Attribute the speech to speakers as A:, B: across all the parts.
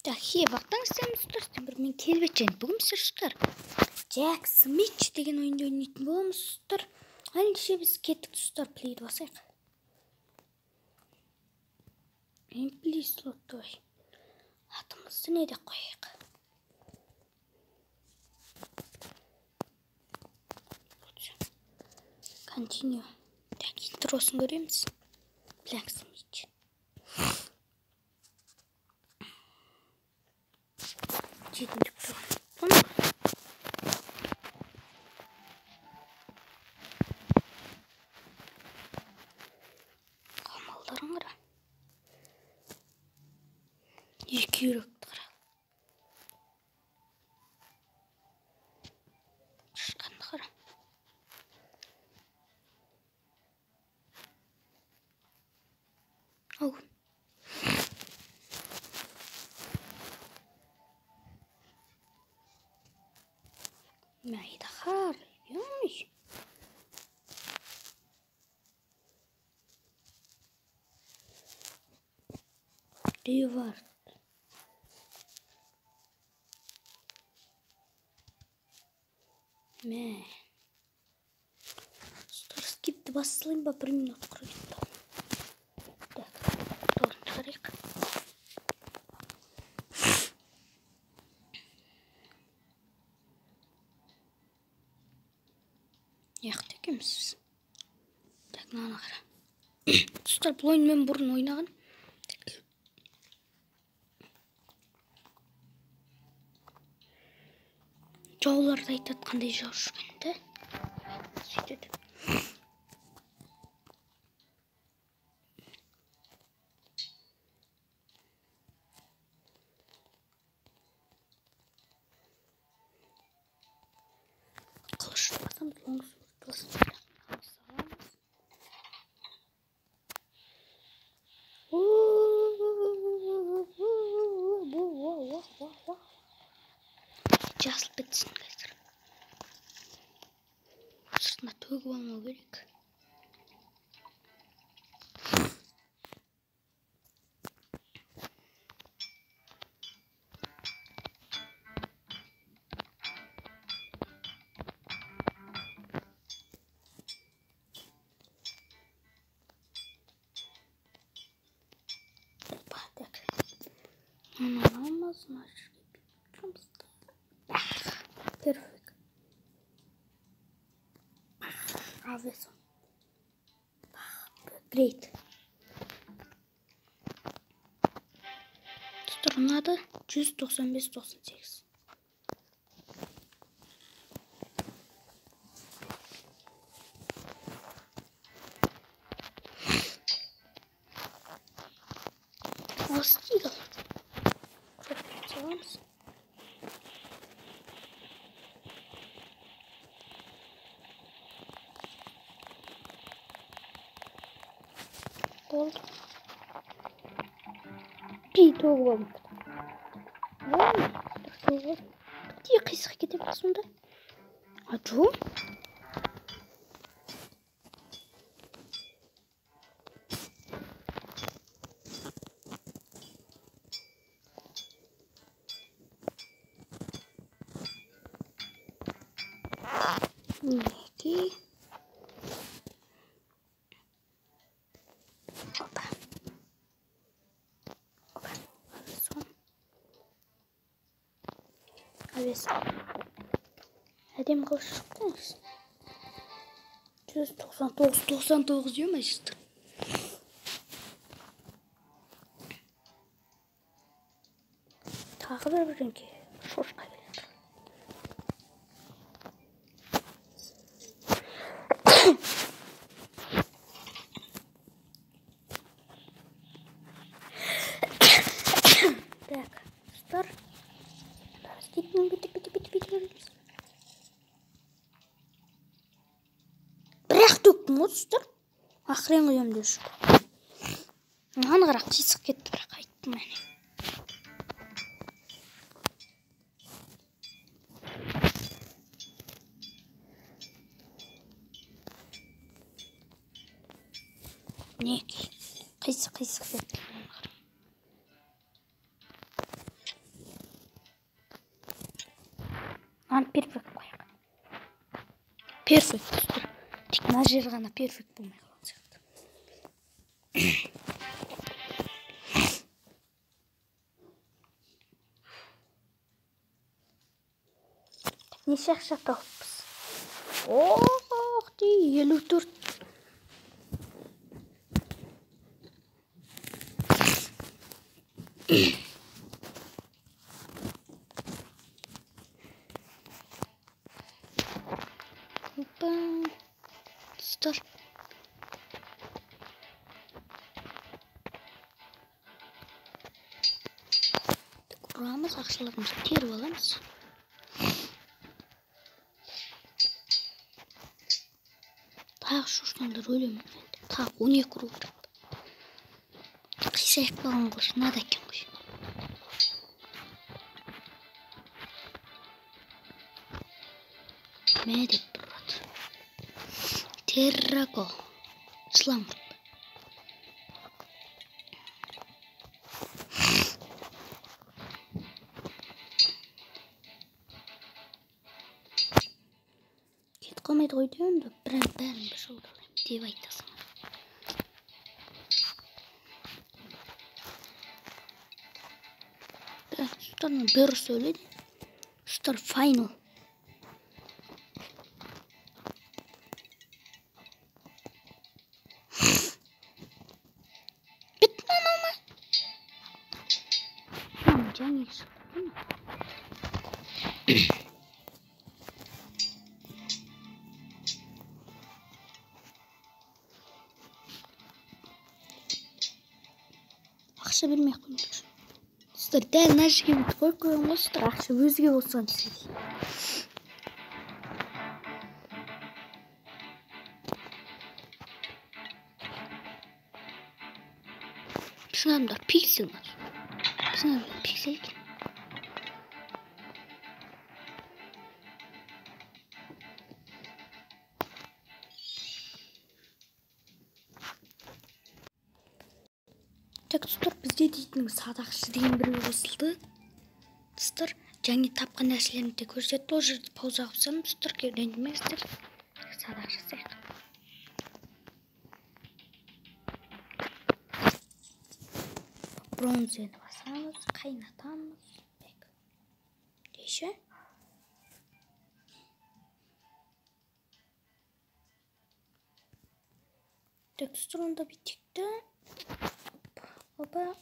A: Бақтаңыздар достар, бір мен келбетшен бүгін сіздер достар Jack Smith деген ойынды ойнайтын боламыз достар. Ендеше біз кеттік достар, плейді басайық. Плей слотты ой. Атымызды не деп қояйық? Continue. Так, интросын көреміз. Jack Smith. Жетіндік тұрған. Қамалдарын қара. Екі үйректі қара. Шыққанды қара. Ау. Мәйді қар. Емеш. Ревард. Мә. Скипті басылайын ба, 1 минут құрайды. Так, торын қарайық. Яқты екеміз. Так, мынаны қара. Достар, бұл ойын мен бұрын ойнаған. Жауларды айтады қандай жау жүргенді. Сөйтеді. Қылышты басамыз, оңысымыз қылышты. Жасыл бітсін қазір. Сыртына төгіп алмау керек. Так. Аламыз, Perfect. Aviation. Great. Tutarın adı 195-98. Astiga. Çok güzel. Oldu. Bir doğum. Diye kısık gidip aslında. Acı. Neydi? Hoppa. Hoppa. Son. Aviation. Әдем қылыш шықтыңыз. 199 diyor mu işte? Takip edebilirim ki. Şoşka gelir. Так, стар. Бірақ төктім достар. Ақырен қоям деп жүр. Маған қарақ қисық кетті, бірақ айттым әне. Не қисық кетті. Аны перфект қояйық. Перфект достар. Тек мына жері ғана перфект болмай қалған сияқты. Неше ақша тауыппыз? Ох, 54. Опа. Достар. Құрамыз, ақшаларымызды теріп аламыз. Тағы шошындар өлемін. Тағы 12 ру тұрып. Қисайық болған қош, нада екен қош. Мә деп тұрады. Террако. Ислам құрды. Кет қалмайды ғой деймін, бәрін бір жолда алайым деп айтасың. Сұстарының бір сөйледі. Сұстар файнал. Бітмен ома. Жаңа шықты. Ақша бермей қоймайды. Сұстар дәл мына жерге бүйтіп қойып қойған ғой, сұстар ақша өзге болсын десе. Біздің адамдар пиксель бар. Біздің адамдар пиксель екен. Так, достар, бізде дейтін садақшы деген біреу қосылды. Достар, жаңа тапқан нәрселерімді көрсетті. Ол жерді пауза қылсам, достар, ренжімеңіздер. Садақ жасайық. Бронзаны басамыз, қайнатамыз. Дейші. Так, достар, онда бүйтекті. Опа.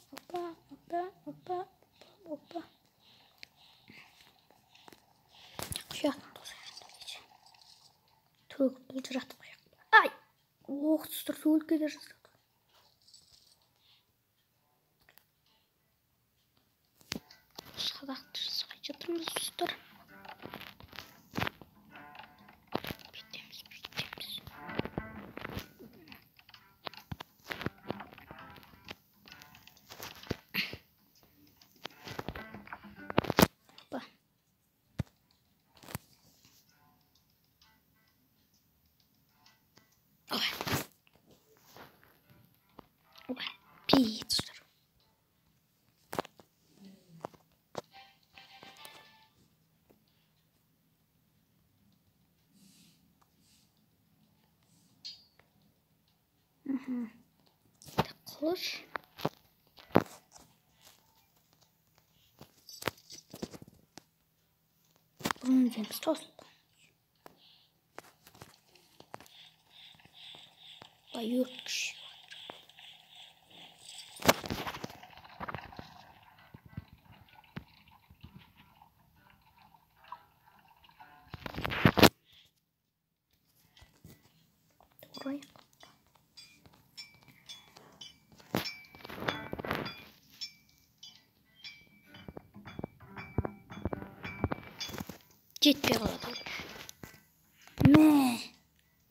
A: Құяқтың тозайында дейші. Төгіп бұл жырақты құяқ. Ай! Оқ, достар, төгіліп кете жаздады. Садақты жасқай жатырмыз, достар. Бүйтеміз. Опа. Пи, достар. Қош. Бронземіз тосылды. Байыр күші. Қойық. Жетпей қалады. Мә.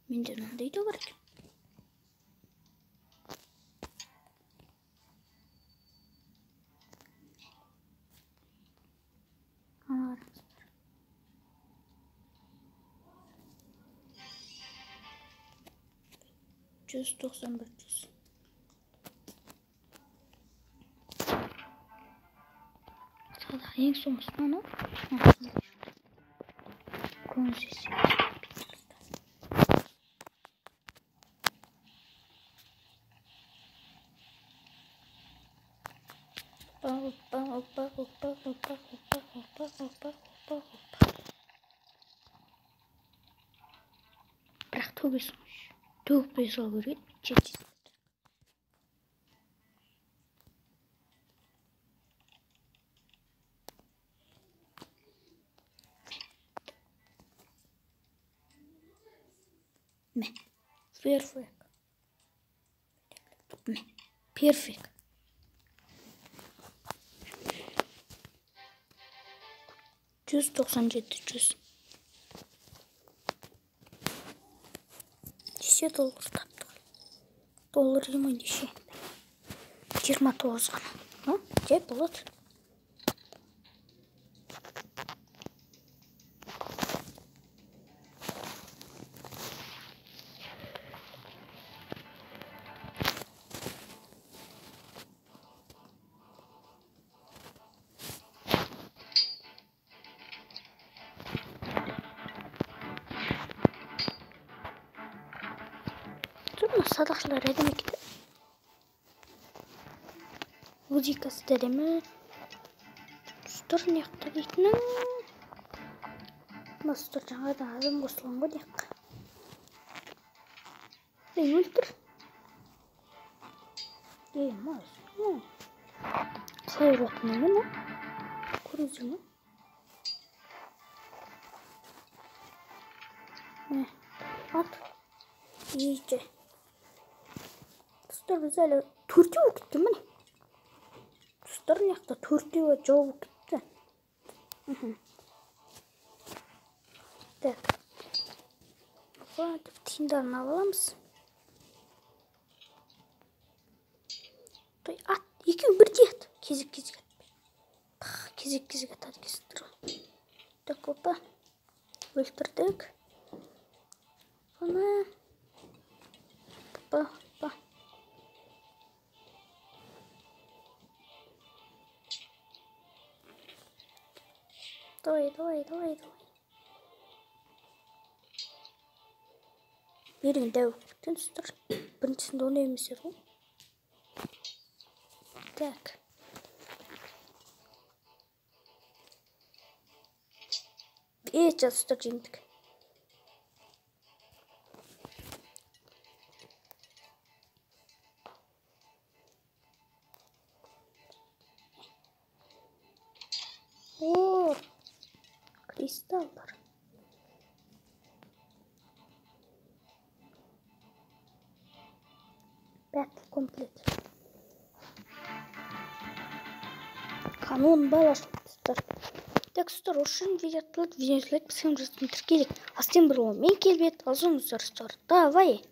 A: Менде мынандай да бар екен. Ана қараңыздар. 191. Садақ ең соңғысы мынау. көңілсіз. Бірақ төгесің. Төгіп бей сал көреді. Жетсіз. Perfect. Perfect. $197. $10 таптық. Доллар емей деше. 29 ғана. Жай болады. Садақшылар әдем екеді. Музыкасы да әдемі. Тұстыр неқті дейтінің. Тұстыр жаңадан адам қосылған ғой неқ. Өлтір. Маз. Қалай ұратын емен, көріңіздер ме? Ат. Ейте. Тұстар біз әлі төртеу кетті міне. Тұстар неқті төртеу жауып кетті. Так. Деп тиындарын аламыз. Ат, екеуі бірдей ат. Кезек-кезек ат. Кезек-кезек атады кесіндір ғой. Так, опа. Өлтірдік. Бұны. Опа. Давай. Берген дәу көктен тұстыр. Біріншісінде оны емесер ғой. Так. Жатыстыр жеңдік. Кристалдар. Battle complete. Канон балашылықтар. Текстер үшін видеотлық бізен тіркелік. Астен бір ол мен келбет. Азыңыздар. Давай.